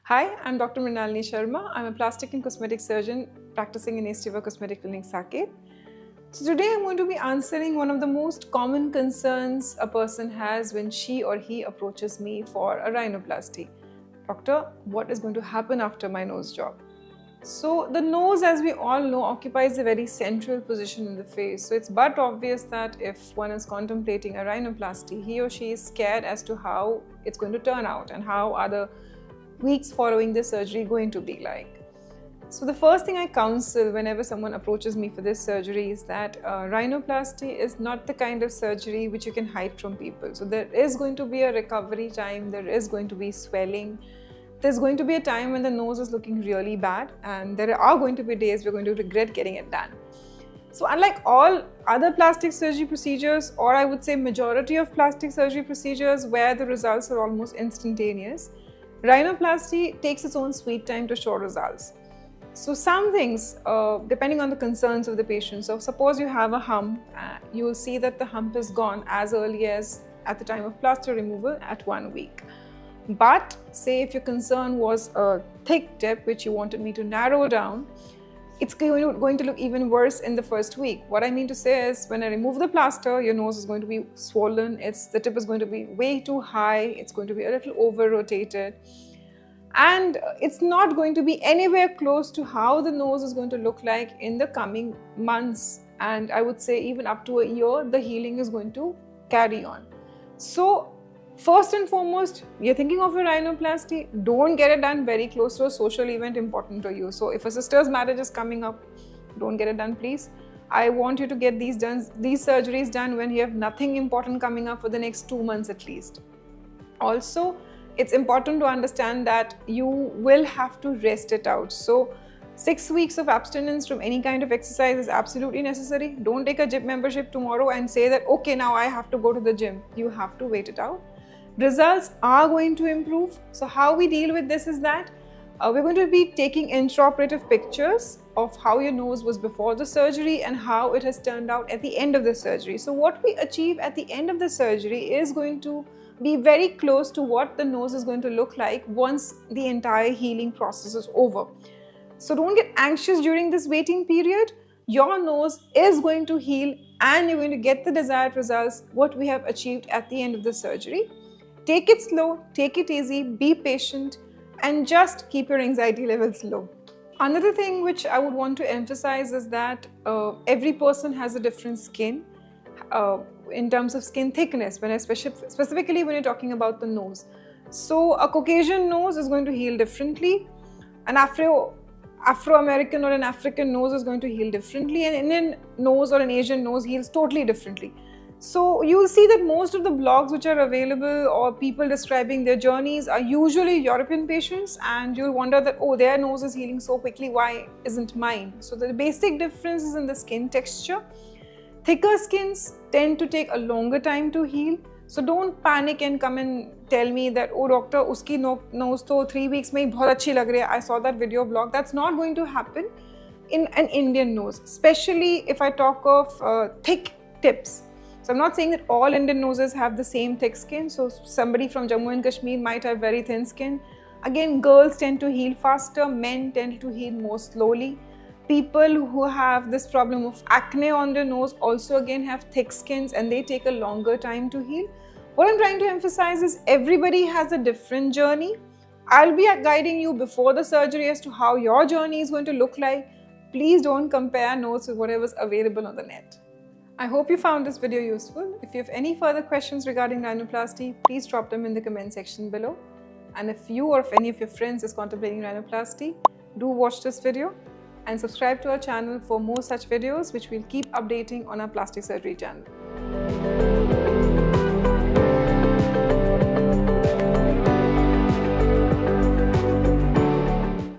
Hi, I'm Dr. Mrinalini Sharma. I'm a plastic and cosmetic surgeon practicing in Estiva Cosmetic Clinic, Saket. So today I'm going to be answering one of the most common concerns a person has when she or he approaches me for a rhinoplasty. Doctor, what is going to happen after my nose job? So the nose, as we all know, occupies a very central position in the face. So it's but obvious that if one is contemplating a rhinoplasty, he or she is scared as to how it's going to turn out and how are the weeks following the surgery going to be like. So the first thing I counsel whenever someone approaches me for this surgery is that rhinoplasty is not the kind of surgery which you can hide from people. So there is going to be a recovery time, there is going to be swelling, there's going to be a time when the nose is looking really bad, and there are going to be days we're going to regret getting it done. So unlike all other plastic surgery procedures, or I would say majority of plastic surgery procedures where the results are almost instantaneous, rhinoplasty takes its own sweet time to show results. So some things, depending on the concerns of the patient. So suppose you have a hump, you will see that the hump is gone as early as at the time of plaster removal at 1 week. But say if your concern was a thick tip which you wanted me to narrow down, it's going to look even worse in the first week. What I mean to say is, when I remove the plaster, your nose is going to be swollen, the tip is going to be way too high, it's going to be a little over-rotated, and it's not going to be anywhere close to how the nose is going to look like in the coming months, and I would say even up to a year, the healing is going to carry on. So first and foremost, you're thinking of a rhinoplasty, don't get it done very close to a social event important to you. So if a sister's marriage is coming up, don't get it done, please. I want you to get these surgeries done when you have nothing important coming up for the next 2 months at least. Also, it's important to understand that you will have to rest it out. So 6 weeks of abstinence from any kind of exercise is absolutely necessary. Don't take a gym membership tomorrow and say that, okay, now I have to go to the gym. You have to wait it out. Results are going to improve. So how we deal with this is that we're going to be taking intraoperative pictures of how your nose was before the surgery and how it has turned out at the end of the surgery. So what we achieve at the end of the surgery is going to be very close to what the nose is going to look like once the entire healing process is over. So don't get anxious during this waiting period. Your nose is going to heal and you're going to get the desired results, what we have achieved at the end of the surgery. Take it slow, take it easy, be patient, and just keep your anxiety levels low. Another thing which I would want to emphasize is that every person has a different skin in terms of skin thickness, specifically when you're talking about the nose. So a Caucasian nose is going to heal differently. An Afro-American or an African nose is going to heal differently. An Indian nose or an Asian nose heals totally differently. So you'll see that most of the blogs which are available or people describing their journeys are usually European patients, and you'll wonder that, oh, their nose is healing so quickly, why isn't mine? So the basic difference is in the skin texture. Thicker skins tend to take a longer time to heal. So don't panic and come and tell me that, oh doctor, uski nose to 3 weeks mein bahut achhi lag rahi hai. I saw that video blog. That's not going to happen in an Indian nose, especially if I talk of thick tips. So I'm not saying that all Indian noses have the same thick skin. So somebody from Jammu and Kashmir might have very thin skin. Again, girls tend to heal faster, men tend to heal more slowly. People who have this problem of acne on their nose also again have thick skins and they take a longer time to heal. What I'm trying to emphasize is everybody has a different journey. I'll be guiding you before the surgery as to how your journey is going to look like. Please don't compare notes with whatever's available on the net. I hope you found this video useful. If you have any further questions regarding rhinoplasty, please drop them in the comment section below. And if you or if any of your friends is contemplating rhinoplasty, do watch this video and subscribe to our channel for more such videos which we'll keep updating on our plastic surgery channel.